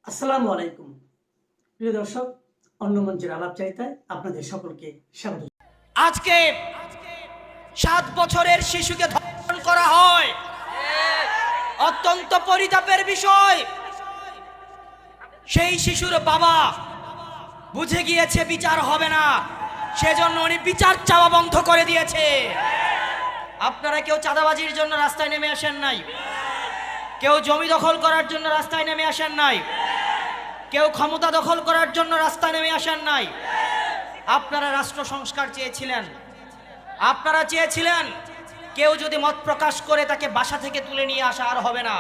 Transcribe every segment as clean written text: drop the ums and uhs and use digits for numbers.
আসসালামু আলাইকুম প্রিয় দর্শক, অন্য মঞ্চের আলাপচারিতায় আপনাদের সকলকে স্বাগত। আজকে 7 বছরের শিশুকে ধর্ষণ করা হয়, অত্যন্ত পরিতাপের বিষয়। সেই শিশুর বাবা বুঝে গিয়েছে বিচার হবে না, সেজন্য উনি বিচার চাওয়া বন্ধ করে দিয়েছে। আপনারা কেউ চাঁদাবাজির জন্য রাস্তায় নেমে আসেন নাই, কেউ জমি দখল করার জন্য রাস্তায় নেমে আসেন নাই, কেউ ক্ষমতা দখল করার জন্য রাস্তায় নেমে আসেন নাই। আপনারা রাষ্ট্র সংস্কার চেয়েছিলেন, আপনারা চেয়েছিলেন কেউ যদি মত প্রকাশ করে তাকে বাসা থেকে তুলে নিয়ে আসা আর হবে না।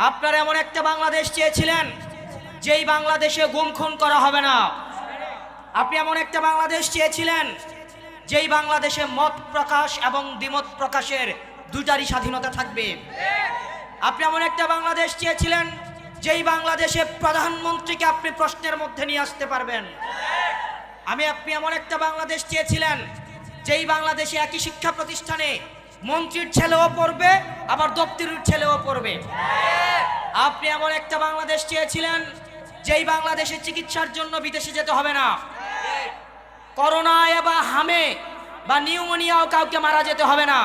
আপনারা এমন একটা বাংলাদেশ চেয়েছিলেন যেই বাংলাদেশে গুম খুন করা হবে না। আপনি এমন একটা বাংলাদেশ চেয়েছিলেন যেই বাংলাদেশে মত প্রকাশ এবং দ্বিমত প্রকাশের দুটারই স্বাধীনতা থাকবে। আপনি এমন একটা বাংলাদেশ চেয়েছিলেন যেই বাংলাদেশে প্রধানমন্ত্রীকে আপনি প্রশ্নের মধ্যে নিয়ে আসতে পারবেন। আপনি এমন একটা বাংলাদেশ চেয়েছিলেন যেই বাংলাদেশে একই শিক্ষা প্রতিষ্ঠানে মন্ত্রীর ছেলেও পড়বে, আবার দপ্তরের ছেলেও পড়বে। আপনি এমন একটা বাংলাদেশ চেয়েছিলেন যেই বাংলাদেশে চিকিৎসার জন্য বিদেশে যেতে হবে না, করোনায় বা হামে বা নিউমোনিয়াও কাউকে মারা যেতে হবে না,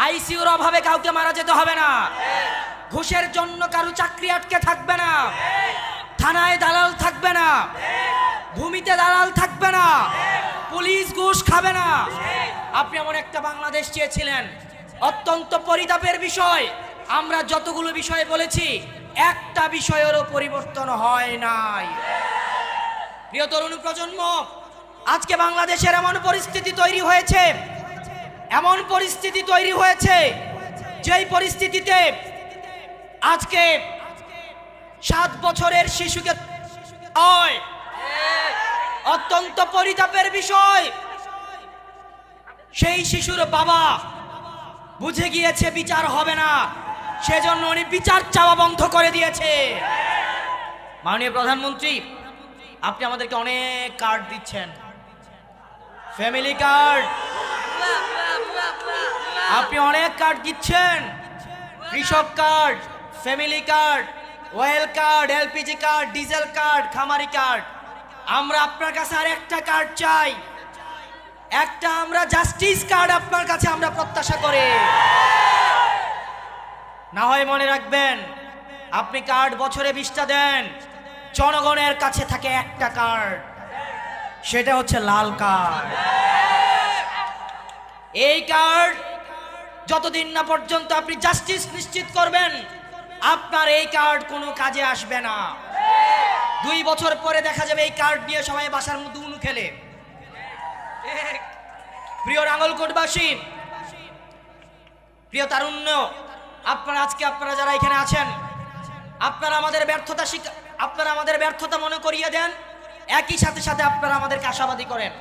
আইসিইউর অভাবে কাউকে মারা যেতে হবে না, ঘুষের জন্য কারো চাকরি আটকে থাকবে না, থানায় দালাল থাকবে না, ভূমিতে দালাল থাকবে না, পুলিশ ঘুষ খাবে না। আপনি এমন একটা বাংলাদেশ চেয়েছিলেন। অত্যন্ত পরিতাপের বিষয়, আমরা যতগুলো বিষয় বলেছি একটা বিষয়েরও পরিবর্তন হয় নাই। প্রিয় তরুণ প্রজন্ম, আজকে বাংলাদেশের এমন পরিস্থিতি তৈরি হয়েছে যেই পরিস্থিতিতে আজকে 7 বছরের শিশুকে হয়, অত্যন্ত পরিতাপের বিষয়। সেই শিশুর বাবা বুঝে গিয়েছে বিচার হবে না, সেজন্য উনি বিচার চাওয়া বন্ধ করে দিয়েছে। মাননীয় প্রধানমন্ত্রী, আপনি আমাদেরকে অনেক কার্ড দিচ্ছেন, ফ্যামিলি কার্ড, আপনি অনেক কার্ড দিচ্ছেন, কৃষক card, family card, well card, LPG card, diesel card, খামারি কার্ড। আমরা আপনার কাছে আর একটা কার্ড চাই, একটা আমরা জাস্টিস কার্ড আপনার কাছে আমরা প্রত্যাশা করি। না হয় মনে রাখবেন, আপনি কার্ড বছরে 20টা দেন, জনগণের কাছে থাকে একটা কার্ড, সেটা হচ্ছে লাল কার্ড। এই কার্ড যতদিন না পর্যন্ত আপনি জাস্টিস নিশ্চিত করবেন, আপনার এই কার্ড কোনো কাজে আসবে না। 2 বছর পরে দেখা যাবে এই কার্ড নিয়ে সবাই বাসার মধ্যে উনু খেলে। প্রিয় নাঙ্গলকোটবাসী, প্রিয় তারুণ্য, আপনারা যারা এখানে আছেন, আপনারা আমাদের ব্যর্থতা মনে করিয়ে দেন, একই সাথে সাথে আপনারা আমাদেরকে আশাবাদী করেন।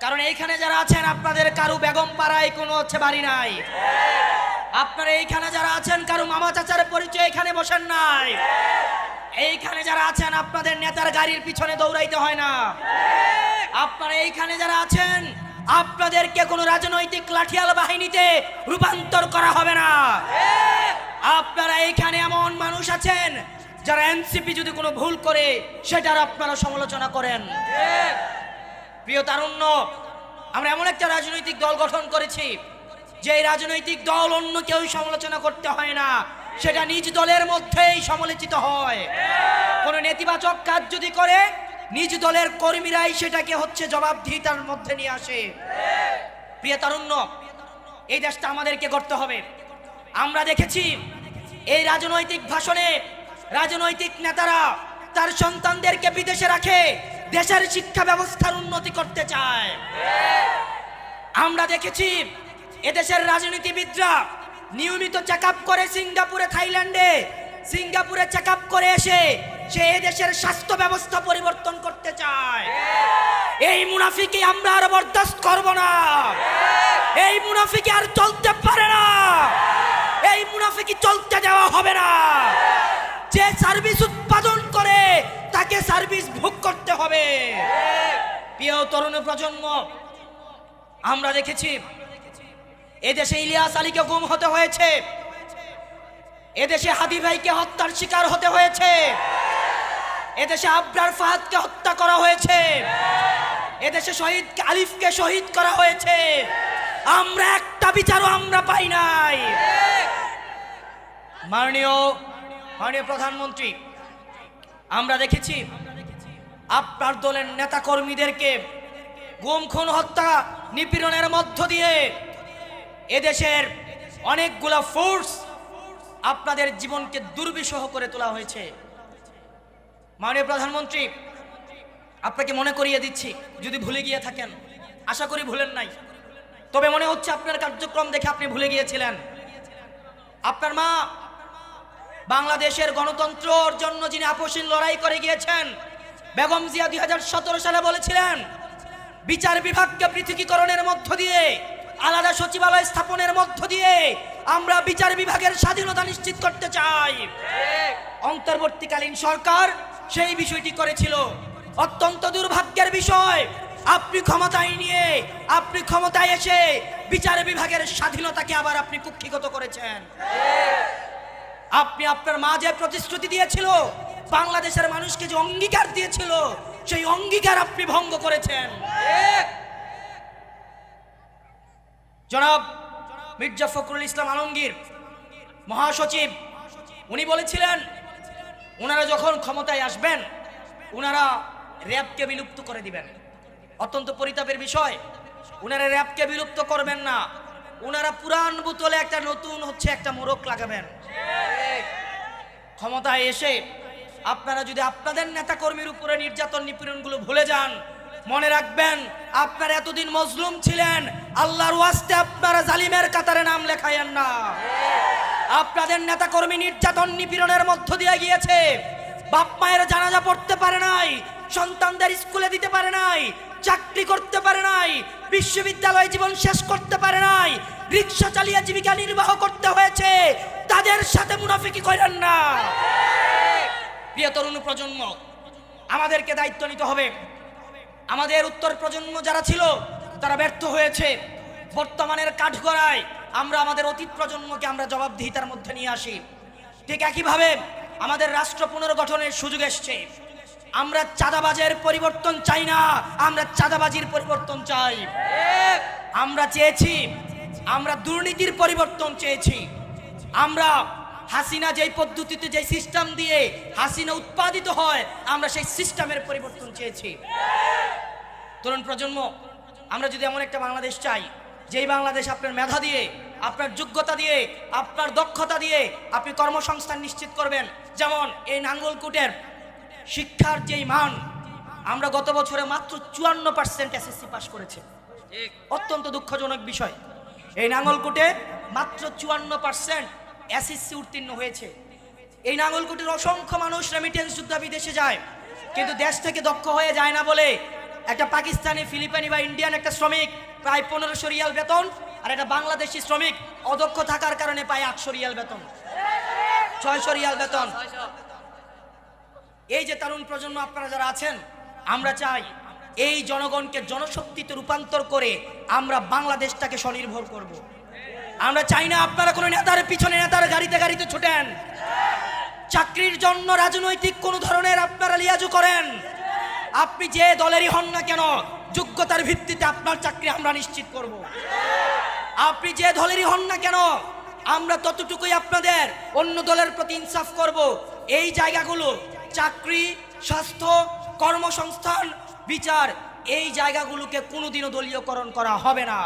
কারণ এইখানে যারা আছেন, আপনাদের কারো বেগম পাড়ায় কোনো বাড়ি নাই, আপনারা এইখানে যারা আছেন কারো মামা চাচার পরিচয় এখানে বসেন নাই, এইখানে যারা আছেন আপনাদের নেতার গাড়ির পিছনে দৌড়াইতে হয় না, আপনারা এইখানে যারা আছেন আপনাদেরকে কোনো রাজনৈতিক লাঠিয়াল বাহিনীতে রূপান্তর করা হবে না। আপনারা এইখানে এমন মানুষ আছেন যারা এনসিপি যদি কোনো ভুল করে সেটার আপনারা সমালোচনা করেন। প্রিয় তারুণ্য, আমরা এমন একটা রাজনৈতিক দল গঠন করেছি যে রাজনৈতিক দল অন্য কেউ সমালোচনা করতে হয় না, সেটা নিজ দলের মধ্যেই সমালোচিত হয়। কোনো নেতিবাচক কাজ যদি করে নিজ দলের কর্মীরাই সেটাকে জবাবদিহিতার মধ্যে নিয়ে আসে। প্রিয় তারুণ্য, এই দেশটা আমাদেরকে করতে হবে। আমরা দেখেছি এই রাজনৈতিক ভাষণে রাজনৈতিক নেতারা তার সন্তানদেরকে বিদেশে রাখে দেশের শিক্ষা ব্যবস্থার উন্নতি করতে চায়। আমরা দেখেছি এদেশের রাজনীতিবিদরা নিয়মিত চেকআপ করে সিঙ্গাপুরে, থাইল্যান্ডে, সিঙ্গাপুরে চেকআপ করে এসে সে এদেশের স্বাস্থ্য ব্যবস্থা পরিবর্তন করতে চায়। এই মুনাফিকি আমরা আর বরদাস্ত করব না, এই মুনাফিকি আর চলতে পারে না, এই মুনাফিকি চলতে দেওয়া হবে না। যে সার্ভিস উৎপাদন করে তাকে সার্ভিস ভোগ করতে হবে। প্রিয় তরুণ প্রজন্ম, আমরা দেখেছি এদেশে ইলিয়াস আলীকে গুম হতে হয়েছে, এদেশে হাদি ভাইকে হত্যার শিকার হতে হয়েছে, এদেশে আবরার ফাহাদকে হত্যা করা হয়েছে, এদেশে শহীদ আলিফকে শহীদ করা হয়েছে। আমরা একটা বিচারও আমরা পাই নাই। মাননীয় প্রধানমন্ত্রী, আমরা দেখেছি আপনার দলের নেতা কর্মীদেরকে গুম খুন হত্যা নিপীড়নের মধ্য দিয়ে এদেশের অনেকগুলা ফোর্স আপনাদের জীবনকে দুর্বিষহ করে তোলা হয়েছে। মাননীয় প্রধানমন্ত্রী, আপনাকে মনে করিয়ে দিচ্ছি, যদি ভুলে গিয়ে থাকেন, আশা করি ভুলেন নাই, তবে মনে হচ্ছে আপনার কার্যক্রম দেখে আপনি ভুলে গিয়েছিলেন। আপনার মা বাংলাদেশের গণতন্ত্রের জন্য যিনি আপসীন লড়াই করে গিয়েছেন, বেগম জিয়া 2017 সালে বলেছিলেন বিচার বিভাগকে পৃথকীকরণের মধ্য দিয়ে, আলাদা সচিবালয় স্থাপনের মধ্য দিয়ে আমরা বিচার বিভাগের স্বাধীনতা নিশ্চিত করতে চাই। অন্তর্বর্তীকালীন সরকার সেই বিষয়টি করেছিল। অত্যন্ত দুর্ভাগ্যের বিষয়, আপনি ক্ষমতায় এসে বিচার বিভাগের স্বাধীনতাকে আবার আপনি কুক্ষিগত করেছেন। আপনি আপনার মা যে প্রতিশ্রুতি দিয়েছিল, বাংলাদেশের মানুষকে যে অঙ্গীকার দিয়েছিল, সেই অঙ্গীকার আপনি ভঙ্গ করেছেন। জনাব মির্জা ফখরুল ইসলাম আলমগীর মহাসচিব, উনি বলেছিলেন ওনারা যখন ক্ষমতায় আসবেন ওনারা র্যাবকে বিলুপ্ত করে দিবেন। অত্যন্ত পরিতাপের বিষয়, ওনারা র্যাবকে বিলুপ্ত করবেন না, ওনারা পুরান বোতলে একটা নতুন একটা মোড়ক লাগাবেন। ক্ষমতায় এসে আপনারা যদি আপনাদের নেতা কর্মীর উপরে নির্যাতন নিপীড়নগুলো ভুলে যান, মনে রাখবেন আপনারা এতদিন মজলুম ছিলেন, আল্লাহর ওয়াস্তে আপনারা জালিমের কাতারে নাম লেখায়েন না। আপনাদের নেতা কর্মী নির্যাতন নিপীড়নের মধ্য দিয়ে গিয়েছে, বাপ মায়ের জানাজা পড়তে পারে নাই, সন্তানদের স্কুলে দিতে পারে নাই, চাকরি করতে পারে নাই, বিশ্ববিদ্যালয় জীবন শেষ করতে পারে নাই, রিক্সা চালিয়ে জীবিকা নির্বাহ করতে হয়েছে। তাদের সাথে মুনাফিকি করেন না। প্রিয় তরুণ প্রজন্ম, আমাদেরকে দায়িত্ব নিতে হবে। আমাদের উত্তর প্রজন্ম যারা ছিল তারা ব্যর্থ হয়েছে। বর্তমানের কাঠগড়ায় আমরা আমাদের অতীত প্রজন্মকে আমরা জবাবদিহিতার মধ্যে নিয়ে আসি। ঠিক একইভাবে আমাদের রাষ্ট্র পুনর্গঠনের সুযোগ এসছে। আমরা চাঁদাবাজের পরিবর্তন চাই না, আমরা চাঁদাবাজির পরিবর্তন চাই। আমরা দুর্নীতির পরিবর্তন চেয়েছি। আমরা হাসিনা যেই পদ্ধতিতে, যেই সিস্টেম দিয়ে হাসিনা উৎপাদিত হয়, আমরা সেই সিস্টেমের পরিবর্তন চেয়েছি। তরুণ প্রজন্ম, আমরা যদি এমন একটা বাংলাদেশ চাই, যেই বাংলাদেশ আপনার মেধা দিয়ে, আপনার যোগ্যতা দিয়ে, আপনার দক্ষতা দিয়ে আপনি কর্মসংস্থান নিশ্চিত করবেন। যেমন এই নাঙ্গলকোটের শিক্ষার যেই মান, আমরা গত বছরে মাত্র 54% এসএসসি পাস করেছে। অত্যন্ত দুঃখজনক বিষয়, এই নাঙ্গলকোটে মাত্র 54% এসএসসি উত্তীর্ণ হয়েছে। এই নাঙ্গলকোটের অসংখ্য মানুষ রেমিটেন্স যোদ্ধা বিদেশে যায়, কিন্তু দেশ থেকে দক্ষ হয়ে যায় না বলে একটা পাকিস্তানি, ফিলিপাইনি বা ইন্ডিয়ান একটা শ্রমিক প্রায় 1500 রিয়াল বেতন, আর একটা বাংলাদেশি শ্রমিক অদক্ষ থাকার কারণে পায় 800 রিয়াল বেতন, 600 রিয়াল বেতন। এই যে তরুণ প্রজন্ম আপনারা যারা আছেন, আমরা চাই এই জনগণকে জনশক্তিতে রূপান্তর করে আমরা বাংলাদেশটাকে স্বনির্ভর করব। আমরা চাই না আপনারা কোনো নেতার পিছনে, নেতার গাড়িতে ছুটেন, চাকরির জন্য রাজনৈতিক কোন ধরনের আপনারা লিয়াজু করেন। আপনি যে দলেরই হন না কেন, যোগ্যতার ভিত্তিতে আপনার চাকরি আমরা নিশ্চিত করব। আপনি যে দলেরই হন না কেন, আমরা ততটুকুই আপনাদের অন্য দলের প্রতি ইনসাফ করব। এই জায়গাগুলো, চাকরি, স্বাস্থ্য, কর্মসংস্থান, বিচার, এই জায়গাগুলোকে কোনোদিনও দলীয়করণ করা হবে না।